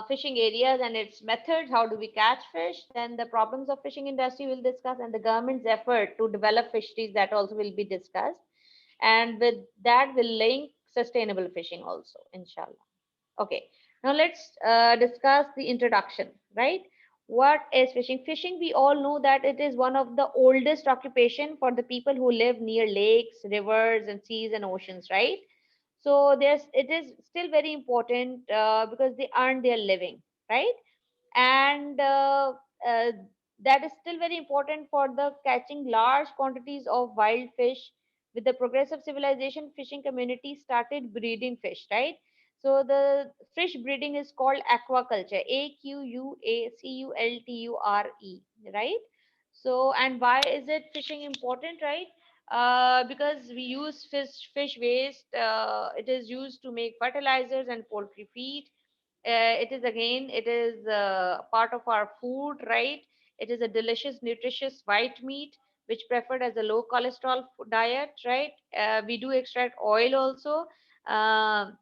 fishing areas and its methods, how do we catch fish, then the problems of fishing industry will discuss, and the government's effort to develop fisheries, that also will be discussed. And with that will link sustainable fishing also, inshallah. Okay, now let's discuss the introduction, right? What is fishing? Fishing, we all know that it is one of the oldest occupation for the people who live near lakes, rivers, and seas and oceans, right? So there's, it is still very important because they earn their living, right? And uh, that is still very important for the catching large quantities of wild fish. With the progress of civilization, fishing communities started breeding fish, right? So the fish breeding is called aquaculture, AQUACULTURE, right? So, and why is it fishing important, right? Because we use fish waste. It is used to make fertilizers and poultry feed. It is, again, it is part of our food, right? It is a delicious, nutritious white meat which preferred as a low cholesterol diet, right? We do extract oil also. Um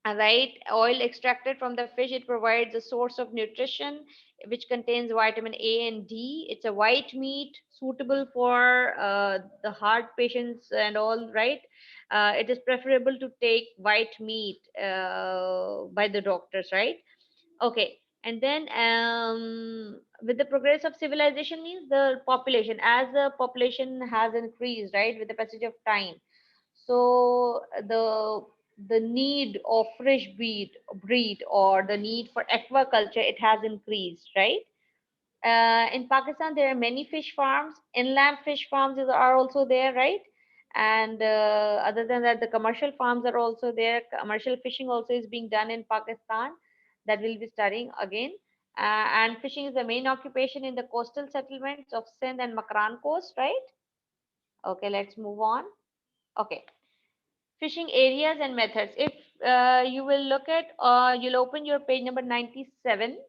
right, oil extracted from the fish, it provides a source of nutrition which contains vitamin A and D. It's a white meat suitable for the heart patients and all, right? It is preferable to take white meat by the doctors, right? Okay. And then with the progress of civilization means the population, as the population has increased, right, with the passage of time, so the need of fresh breed or the need for aquaculture, it has increased, right? In Pakistan, there are many fish farms. Inland fish farms are also there, right? And other than that, the commercial farms are also there. Commercial fishing also is being done in Pakistan. That we'll be studying again. And fishing is the main occupation in the coastal settlements of Sindh and Makran coast, right? Okay, let's move on. Okay, fishing areas and methods. If you will look at, you'll open your page number 97,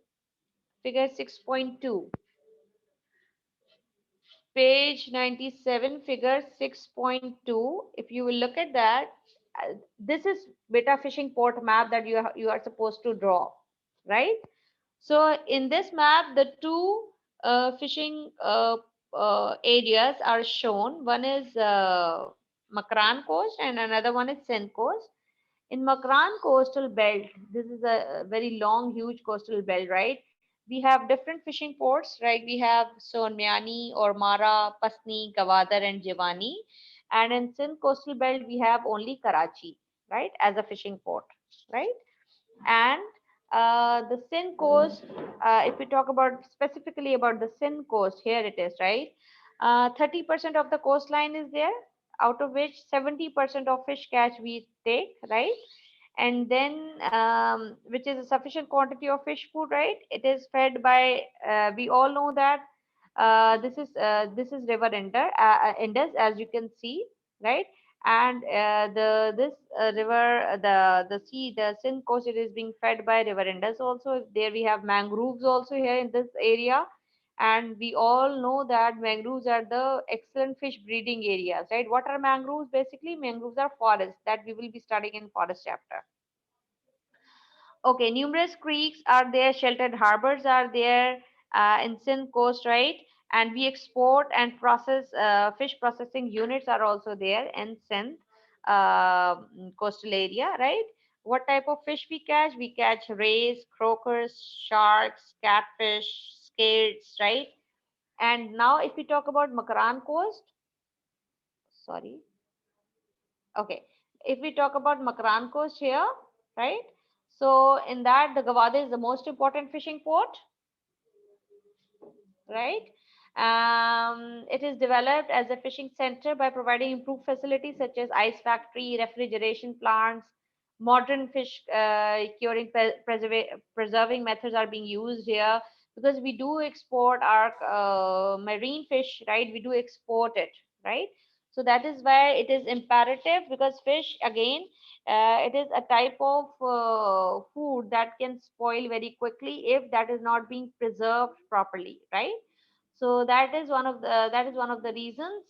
figure 6.2. Page 97, figure 6.2. If you will look at that, this is beta fishing port map that you are supposed to draw, right? So in this map, the two fishing areas are shown. One is Makran coast and another one is Sindh coast. In Makran coastal belt, this is a very long, huge coastal belt, right? We have different fishing ports, right? We have Sonmiani, Ormara, Pasni, Gwadar, and Jiwani. And in Sindh coastal belt, we have only Karachi, right, as a fishing port, right? And the Sindh coast, if we talk about specifically about the Sindh coast, here it is, right? 30% of the coastline is there, out of which 70% of fish catch we take, right? And then which is a sufficient quantity of fish food, right? It is fed by, we all know that this is river Indus, as you can see, right? And the this river, the sea, the Sindh coast, it is being fed by river Indus also. There we have mangroves also here in this area. And we all know that mangroves are the excellent fish breeding areas, right? What are mangroves? Basically, mangroves are forests that we will be studying in forest chapter. Okay, numerous creeks are there, sheltered harbors are there in Sindh coast, right? And we export and process, fish processing units are also there in Sindh coastal area, right? What type of fish we catch? We catch rays, croakers, sharks, catfish, skates, right? And now if we talk about Makaran coast, sorry, okay, if we talk about Makran coast here, right? So in that, the Gawada is the most important fishing port, right? It is developed as a fishing center by providing improved facilities such as ice factory, refrigeration plants, modern fish curing, preserving methods are being used here, because we do export our marine fish, right? We do export it, right? So that is why it is imperative, because fish, again, it is a type of food that can spoil very quickly if that is not being preserved properly, right? So that is one of the reasons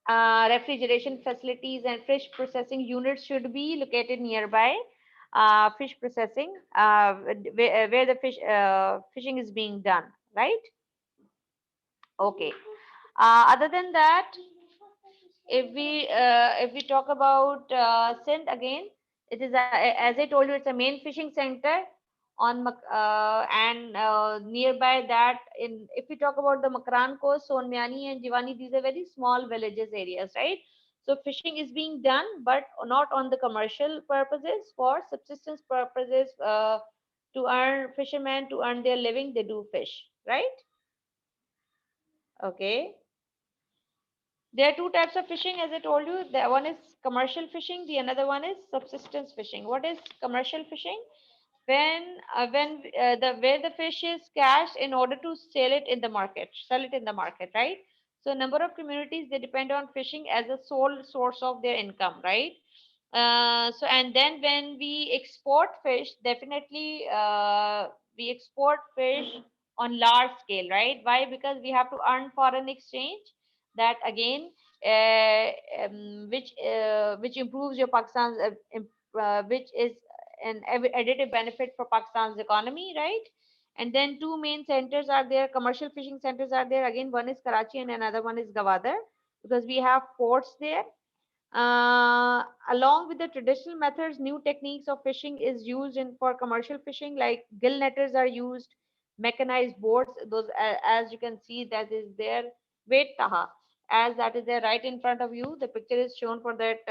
refrigeration facilities and fish processing units should be located nearby. fish processing, where the fishing is being done, right? Okay. Other than that, if we talk about Sindh again, it is as I told you, it's a main fishing center and nearby that. In if we talk about the Makran coast, Sonmiani and Jiwani, these are very small villages areas, right? So fishing is being done, but not on the commercial purposes. For subsistence purposes, to earn fishermen to earn their living, they do fish, right? Okay. There are two types of fishing, as I told you. The one is commercial fishing. The another one is subsistence fishing. What is commercial fishing? When the where the fish is catched in order to sell it in the market, right? So a number of communities, they depend on fishing as a sole source of their income, right? So and then when we export fish, definitely we export fish on large scale, right? Why? Because we have to earn foreign exchange. That again, which improves your Pakistan's which is an additive benefit for Pakistan's economy, right? And then two main centers are there, commercial fishing centers are there. Again, one is Karachi and another one is Gwadar, because we have ports there. Along with the traditional methods, new techniques of fishing is used in for commercial fishing, like gill netters are used, mechanized boards. Those, as you can see, that is there. Wait, Taha, as that is there right in front of you. The picture is shown for that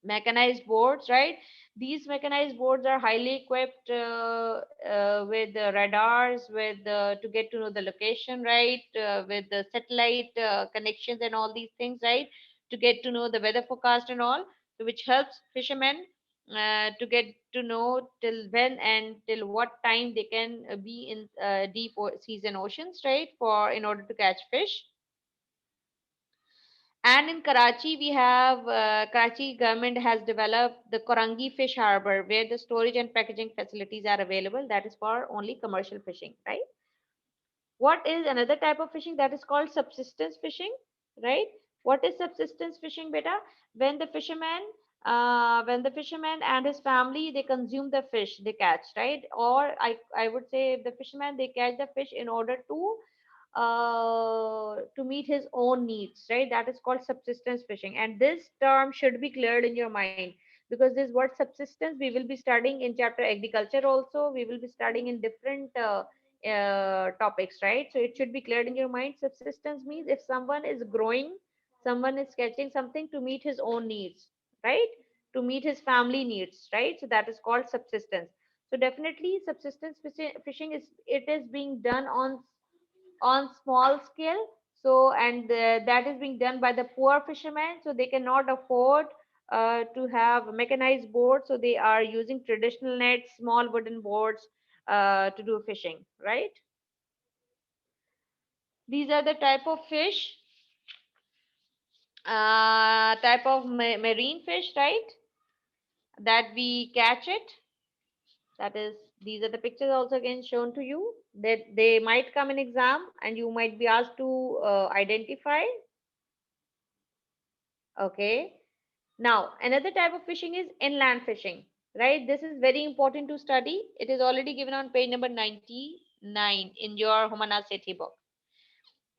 mechanized boards, right? These mechanized boards are highly equipped with radars, with to get to know the location, right? With the satellite connections and all these things, right? To get to know the weather forecast and all, so which helps fishermen to get to know till when and till what time they can be in deep seas and oceans, right? For in order to catch fish. And in Karachi, we have Karachi government has developed the Korangi Fish Harbor, where the storage and packaging facilities are available. That is for only commercial fishing, right? What is another type of fishing? That is called subsistence fishing, right? What is subsistence fishing, beta? When the fisherman, when the fisherman and his family, they consume the fish they catch, right? Or I would say the fisherman, they catch the fish in order to meet his own needs, right? That is called subsistence fishing. And this term should be cleared in your mind, because this word subsistence we will be studying in chapter agriculture also. We will be studying in different topics, right? So it should be cleared in your mind. Subsistence means if someone is growing, someone is catching something to meet his own needs, right? To meet his family needs, right? So that is called subsistence. So definitely subsistence fishing is, it is being done on small scale. So and that is being done by the poor fishermen, so they cannot afford to have mechanized boards, so they are using traditional nets, small wooden boards to do fishing, right? These are the type of fish, type of marine fish, right? That we catch it. That is, these are the pictures also again shown to you, that they might come in exam and you might be asked to identify. Okay. Now, another type of fishing is inland fishing, right? This is very important to study. It is already given on page number 99 in your Humana Sethi book.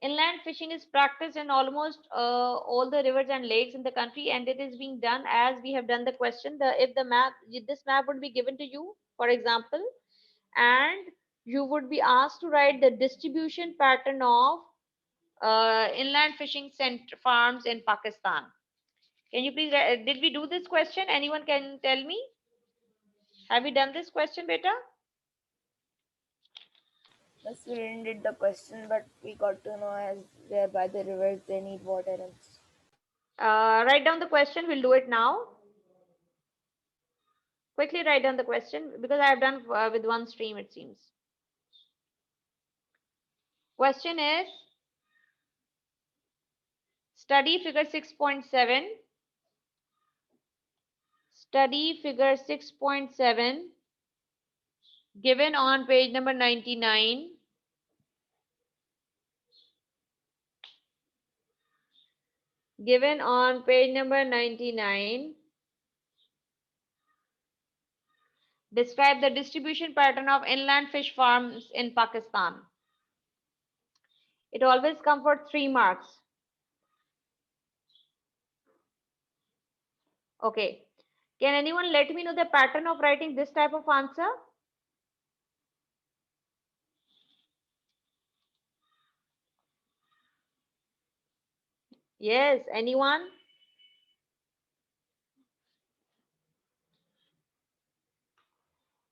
Inland fishing is practiced in almost all the rivers and lakes in the country, and it is being done as we have done the question. If the map, this map would be given to you, for example, and you would be asked to write the distribution pattern of inland fishing center farms in Pakistan. Can you please, did we do this question? Anyone can tell me? Have you done this question, beta? Yes, we didn't did the question, but we got to know as they're by the rivers, they need water and Write down the question. We'll do it now. Quickly write down the question, because I have done with one stream, it seems. Question is, study figure 6.7. Study figure 6.7 given on page number 99. Given on page number 99. Describe the distribution pattern of inland fish farms in Pakistan. It always comes for 3 marks. Okay. Can anyone let me know the pattern of writing this type of answer? Yes, anyone?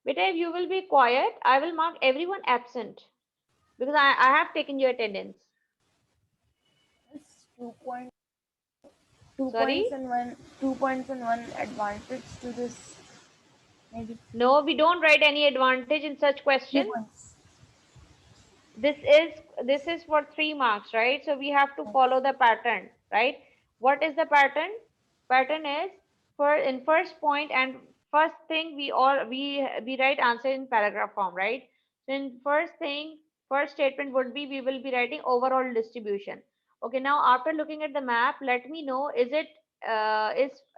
Beta, if you will be quiet, I will mark everyone absent because I have taken your attendance. It's 2 point, 2 points Sorry? and 2 points and 1 advantage to this. Maybe No, we don't write any advantage in such three question. points. This is for 3 marks, right? So we have to follow the pattern, right? What is the pattern? Pattern is for in first point and first thing we write answer in paragraph form, right? So in first thing, first statement would be we will be writing overall distribution. Okay, now after looking at the map, let me know, is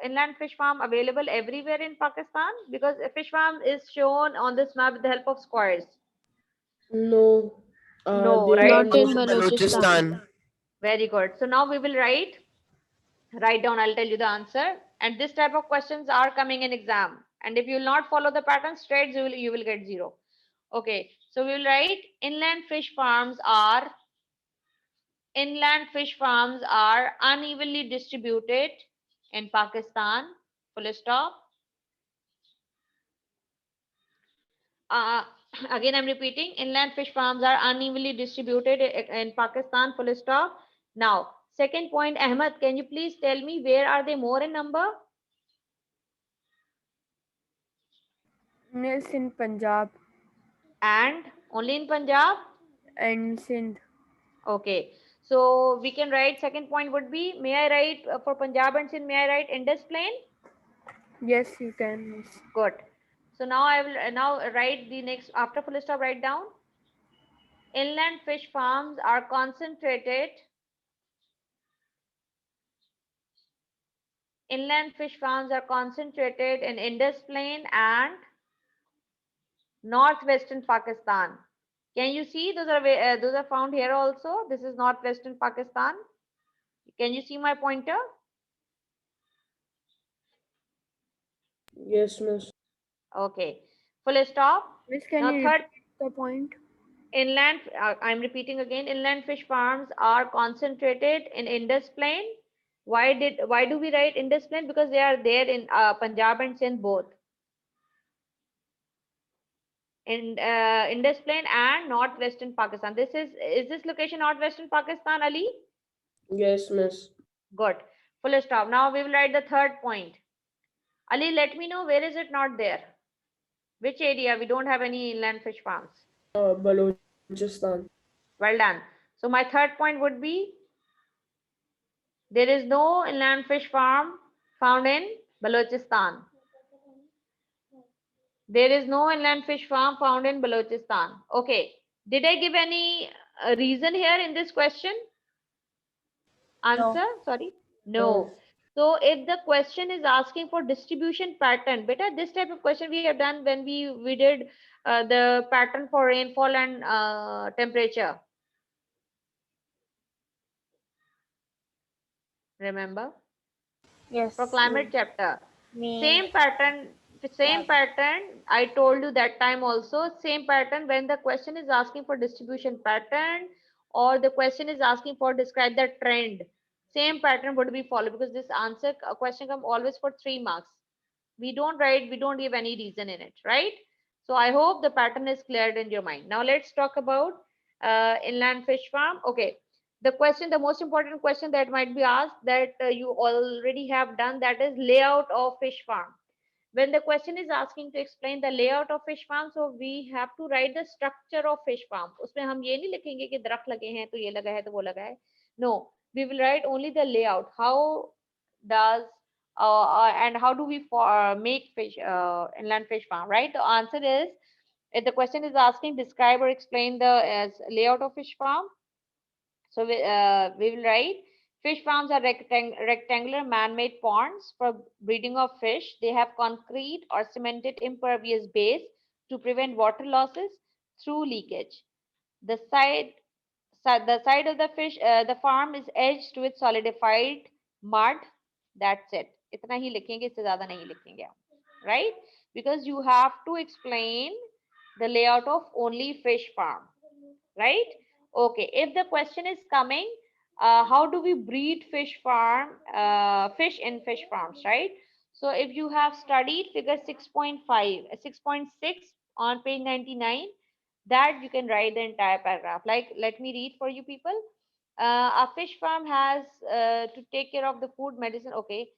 inland fish farm available everywhere in Pakistan? Because a fish farm is shown on this map with the help of squares. No, No, they are right? Not in not available. Balochistan. Balochistan. Very good. So now we will write down, I'll tell you the answer. And this type of questions are coming in exam. And if you will not follow the pattern straight, you will get zero. Okay. So we will write inland fish farms are unevenly distributed in Pakistan. Full stop. Uh, Again, I'm repeating, inland fish farms are unevenly distributed in Pakistan. Full stop. Now, second point, Ahmed, can you please tell me where are they more in number? Nils in Punjab And only in Punjab? and Sindh. Okay. So we can write second point would be, may I write for Punjab and Sindh, may I write Indus Plain? Yes, you can, miss. Good. So now I will now write the next, after full stop, write down. Inland fish farms are concentrated. Inland fish farms are concentrated in Indus Plain and northwestern Pakistan. Can you see those are found here also? This is northwestern Pakistan. Can you see my pointer? Yes, miss. Okay. Full stop. Miss, can Now you third, repeat the point? I'm repeating again, inland fish farms are concentrated in Indus Plain. Why do we write Indus Plain? Because they are there in Punjab and Sindh both. In Indus Plain and northwestern Pakistan. Is this location northwestern Pakistan, Ali? Yes, miss. Good. Full stop. Now we will write the third point. Ali, let me know, where is it not there? Which area we don't have any inland fish farms? Balochistan. Well done. So my third point would be, there is no inland fish farm found in Balochistan. There is no inland fish farm found in Balochistan. Okay. Did I give any reason here in this question? No. Answer? Sorry. No. No. So if the question is asking for distribution pattern, beta, this type of question we have done when we did the pattern for rainfall and temperature. Remember? For Yes, climate you chapter, mean. same pattern, Yeah. same pattern I told you that time also. Same pattern when the question is asking for distribution pattern or the question is asking for describe the trend, same pattern would be followed, because this answer question come always for 3 marks. We don't give any reason in it, right? So I hope the pattern is cleared in your mind. Now let's talk about inland fish farm. Okay, the most important question that might be asked, that you already have done, that is layout of fish farm. When the question is asking to explain the layout of fish farm, so we have to write the structure of fish farm. उसमें हम ये नहीं लिखेंगे कि दरख्त लगे हैं तो ये लगा है तो वो लगा है. No, we will write only the layout. How does and how do we make fish inland fish farm, right? The answer is, if the question is asking describe or explain the layout of fish farm, so we will write Fish farms are rectangular man-made ponds for breeding of fish. They have concrete or cemented impervious base to prevent water losses through leakage. The side of the the farm is edged with solidified mud. That's it. इतना ही लिखेंगे, इससे ज़्यादा नहीं लिखेंगे हम, right? Because you have to explain the layout of only fish farm, right? Okay, if the question is coming, how do we breed fish in fish farms, right? So if you have studied figure 6.5, 6.6 on page 99, that you can write the entire paragraph. Like, let me read for you people. A fish farm has to take care of the food, medicine. Okay.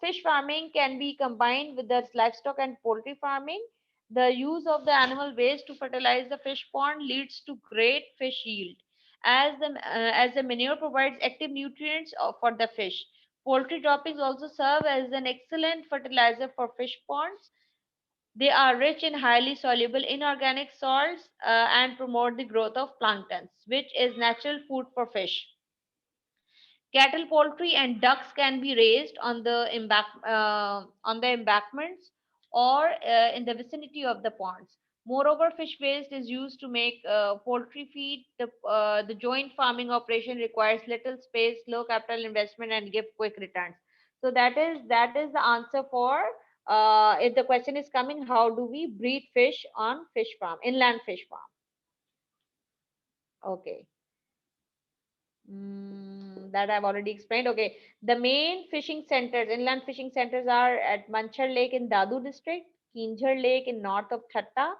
Fish farming can be combined with the livestock and poultry farming. The use of the animal waste to fertilize the fish pond leads to great fish yield, as the manure provides active nutrients for the fish. Poultry droppings also serve as an excellent fertilizer for fish ponds. They are rich in highly soluble inorganic salts and promote the growth of planktons, which is natural food for fish. Cattle, poultry, and ducks can be raised on the embankments or in the vicinity of the ponds. Moreover, fish waste is used to make poultry feed. The joint farming operation requires little space, low capital investment, and give quick returns. So that is the answer for if the question is coming, how do we breed fish on fish farm, inland fish farm? Okay. That I've already explained. Okay, the main fishing centers, inland fishing centers, are at Manchar Lake in Dadu district, Kinjhar Lake in north of Thatta,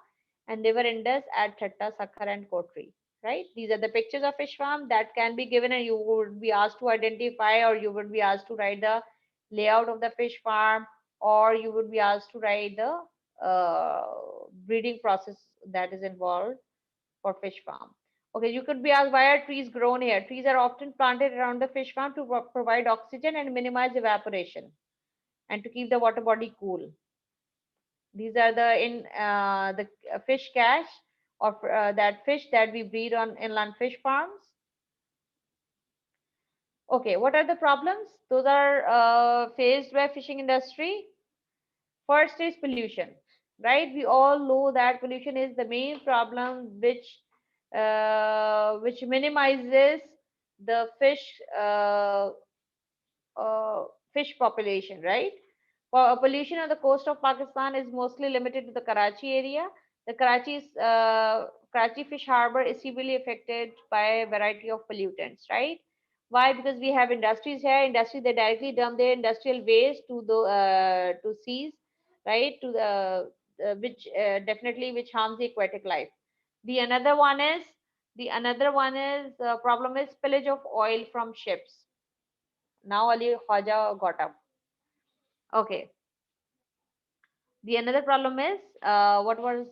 and River Indus at Thatta, Sakhar, and Kotri. Right? These are the pictures of fish farm that can be given, and you would be asked to identify, or you would be asked to write the layout of the fish farm, or you would be asked to write the breeding process that is involved for fish farm. Okay, you could be asked, why are trees grown here? Trees are often planted around the fish farm to provide oxygen and minimize evaporation and to keep the water body cool. These are the fish cache of that fish that we breed on inland fish farms. Okay, what are the problems? Those are faced by fishing industry. First is pollution, right? We all know that pollution is the main problem which minimizes the fish population, right? Pollution on the coast of Pakistan is mostly limited to the Karachi area. The Karachi fish harbor is severely affected by a variety of pollutants, right? Why? Because we have industries here. Industries, they directly dump their industrial waste to seas, right? To the which definitely which harms the aquatic life. The another one is the problem is spillage of oil from ships. Now Ali Khwaja got up. Okay. The another problem is what was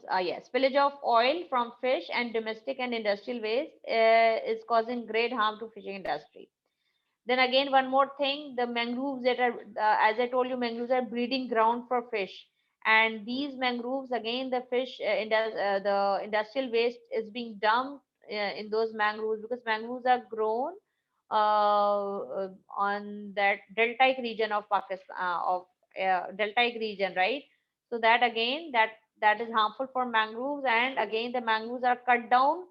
spillage of oil from fish and domestic and industrial waste is causing great harm to fishing industry. Then again, one more thing, the mangroves that are, as I told you, mangroves are breeding ground for fish. And these mangroves, again, the industrial waste is being dumped in those mangroves because mangroves are grown on that deltaic region of Pakistan, deltaic region, right? So that again, that is harmful for mangroves, and again, the mangroves are cut down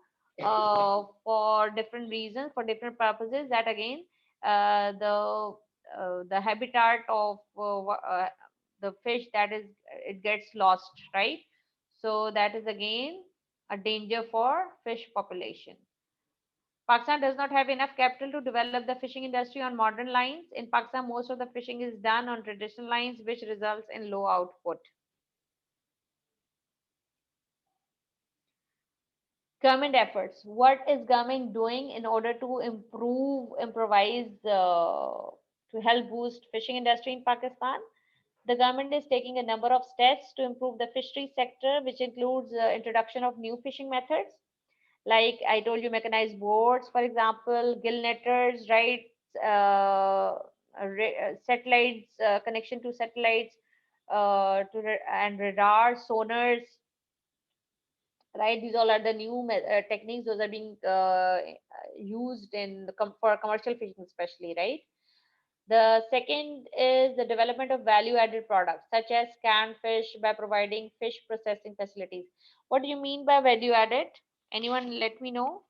for different reasons, for different purposes. That again the habitat of the fish that is it gets lost, right? So that is again a danger for fish population. Pakistan does not have enough capital to develop the fishing industry on modern lines. In Pakistan, most of the fishing is done on traditional lines, which results in low output. Government efforts. What is government doing in order to improvise to help boost fishing industry in Pakistan? The government is taking a number of steps to improve the fishery sector, which includes introduction of new fishing methods, like I told you, mechanized boats, for example, gill netters, right? Satellites, connection to satellites, and radar, sonars, right? These all are the new techniques. Those are being used in for commercial fishing, especially, right? The second is the development of value added products such as canned fish by providing fish processing facilities. What do you mean by value added? Anyone let me know?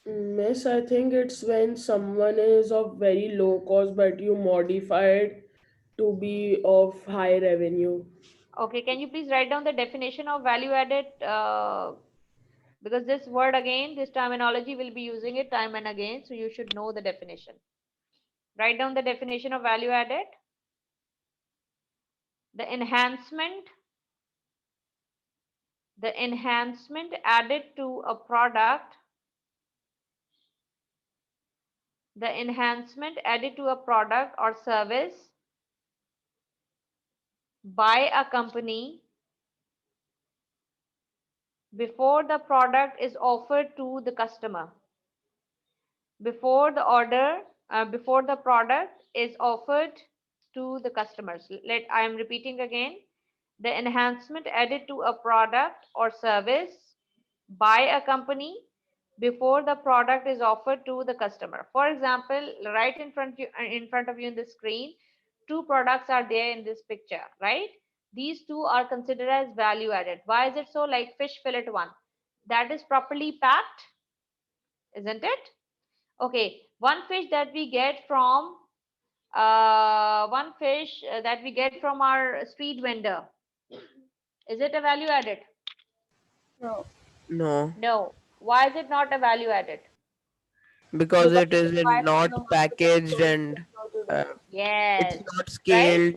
Miss, I think it's when someone is of very low cost but you modify it to be of high revenue. Okay, can you please write down the definition of value added? Because this word again, this terminology will be using it time and again, so you should know the definition. Write down the definition of value added. The enhancement, the enhancement added to a product, the enhancement added to a product or service by a company before the product is offered to the customer. Before the order, before the product is offered to the customers. I am repeating again. The enhancement added to a product or service by a company before the product is offered to the customer. For example, right in front of you in the screen, two products are there in this picture, right? These two are considered as value added. Why is it so? Like fish fillet one, that is properly packed, isn't it? Okay, one fish that we get from one fish that we get from our street vendor, is it a value added? No, No, No. Why is it not a value added? because because it we is buy from not the market and packaged sell and to uh, them. it's Yes, not right? scaled.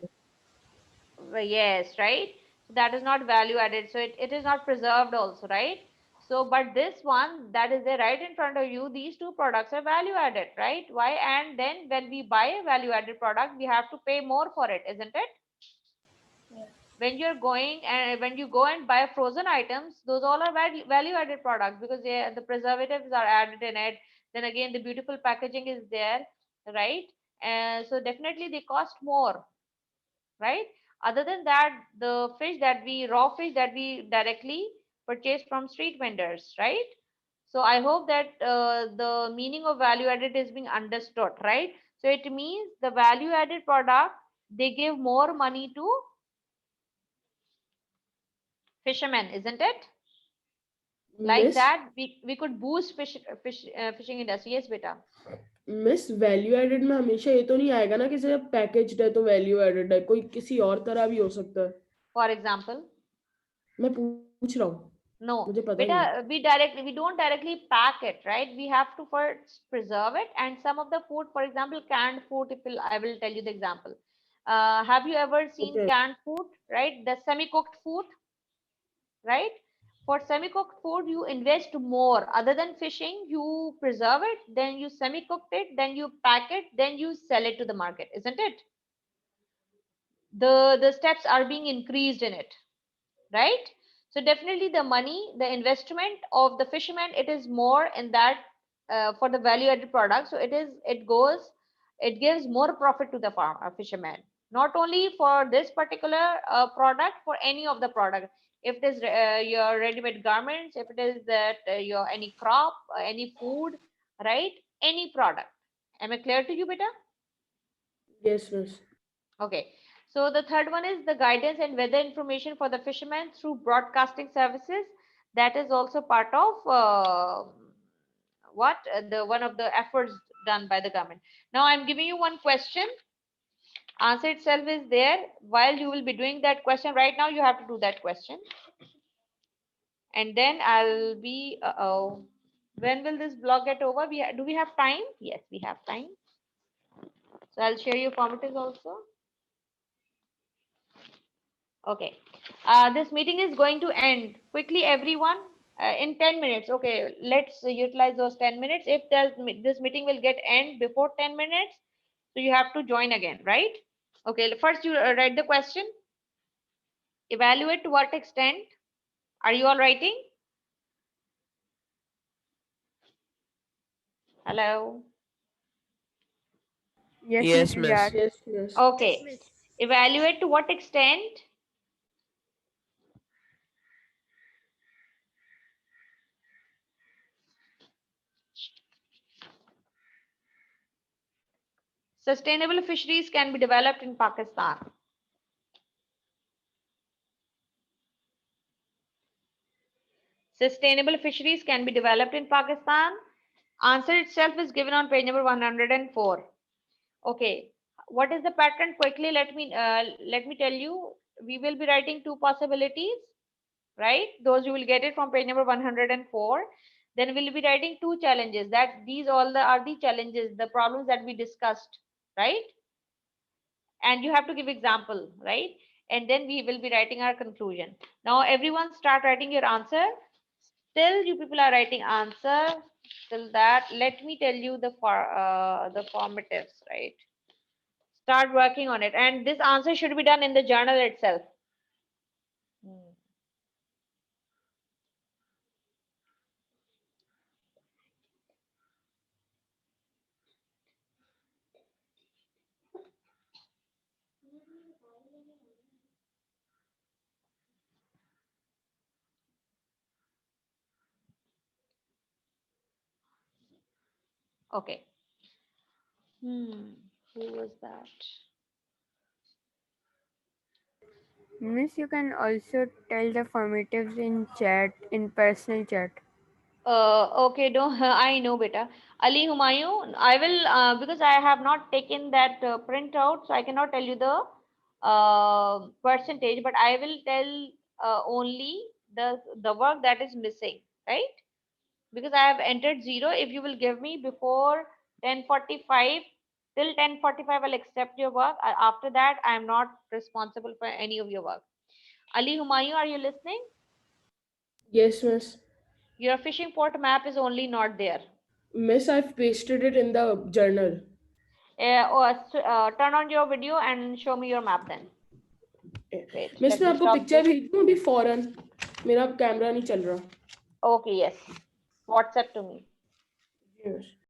Yes, right? So that is not value added. So it is not preserved also, right? So, but this one that is there right in front of you, these two products are value added, right? Why? And then when we buy a value added product, we have to pay more for it, isn't it? Yeah. When you're going and when you go and buy frozen items, those all are value added products because the preservatives are added in it. Then again, the beautiful packaging is there, right? And so definitely they cost more, right? Other than that, the fish that we raw fish that we directly purchase from street vendors, right? So I hope that the meaning of value added is being understood, right? So it means the value added product, they give more money to fishermen, isn't it? Like Miss, that we could boost fishing industry. Yes beta. Miss value added में हमेशा ये तो नहीं आएगा ना कि सिर्फ packaged है तो वैल्यू एडेड है, कोई किसी और तरह भी हो सकता है। For example, मैं पूछ रहा हूँ, मुझे no पता ही नहीं। beta, we don't directly pack it, right? We have to first preserve it. And some of the food, for example canned food, I will tell you the example. Have you ever seen okay, canned food, right? The semi cooked food, right? For semi cooked food you invest more. Other than fishing, you preserve it, then you semi cooked it, then you pack it, then you sell it to the market, isn't it? The steps are being increased in it, right? So definitely the money, the investment of the fisherman, it is more in that for the value added product. So it gives more profit to the fisherman, not only for this particular product, for any of the product. If it is your ready-made garments, if it is that your any crop, any food, right? Any product. Am I clear to you, beta? Yes miss. Okay. So the third one is the guidance and weather information for the fishermen through broadcasting services. That is also part of what the one of the efforts done by the government. Now I'm giving you one question. Answer itself is there. While you will be doing that question right now, you have to do that question, and then I'll be. Oh, when will this blog get over? Do we have time? Yes, we have time. So I'll share your formaters also. Okay. This meeting is going to end quickly, everyone, in 10 minutes. Okay, let's utilize those 10 minutes. If this meeting will get end before 10 minutes, so you have to join again, right? Okay, first you read the question. Evaluate to what extent. Are you all writing? Hello. Yes, Yes, miss, we are. miss. Yes yes. Okay. Evaluate to what extent Sustainable fisheries can be developed in Pakistan. Sustainable fisheries can be developed in Pakistan. Answer itself is given on page number 104. Okay, what is the pattern? Quickly, let me tell you. We will be writing two possibilities, right? Those you will get it from page number 104. Then we'll be writing two challenges. That these are the challenges, the problems that we discussed, right? And you have to give example, right? And then we will be writing our conclusion. Now everyone start writing your answer. Still you people are writing answer. Till that, let me tell you the formatives, right? Start working on it, and this answer should be done in the journal itself. Hmm. Okay. Who was that? Miss, you can also tell the formatives in chat, in personal chat. Okay, don't I know beta. Ali Humayun, I will because I have not taken that print out, so I cannot tell you the percentage, but I will tell only the work that is missing, right? Because I have entered zero. If you will give me before 10:45 till 10:45, I'll accept your work. After that, I am not responsible for any of your work. Ali Humayun, are you listening? Yes, miss. Your fishing port map is only not there. Miss, I've pasted it in the journal. Turn on your video and show me your map then. Wait, miss let मैं me आपको stop picture this. भेज दूँ अभी फौरन मेरा camera नहीं चल रहा Okay, yes. WhatsApp to me. जी मिस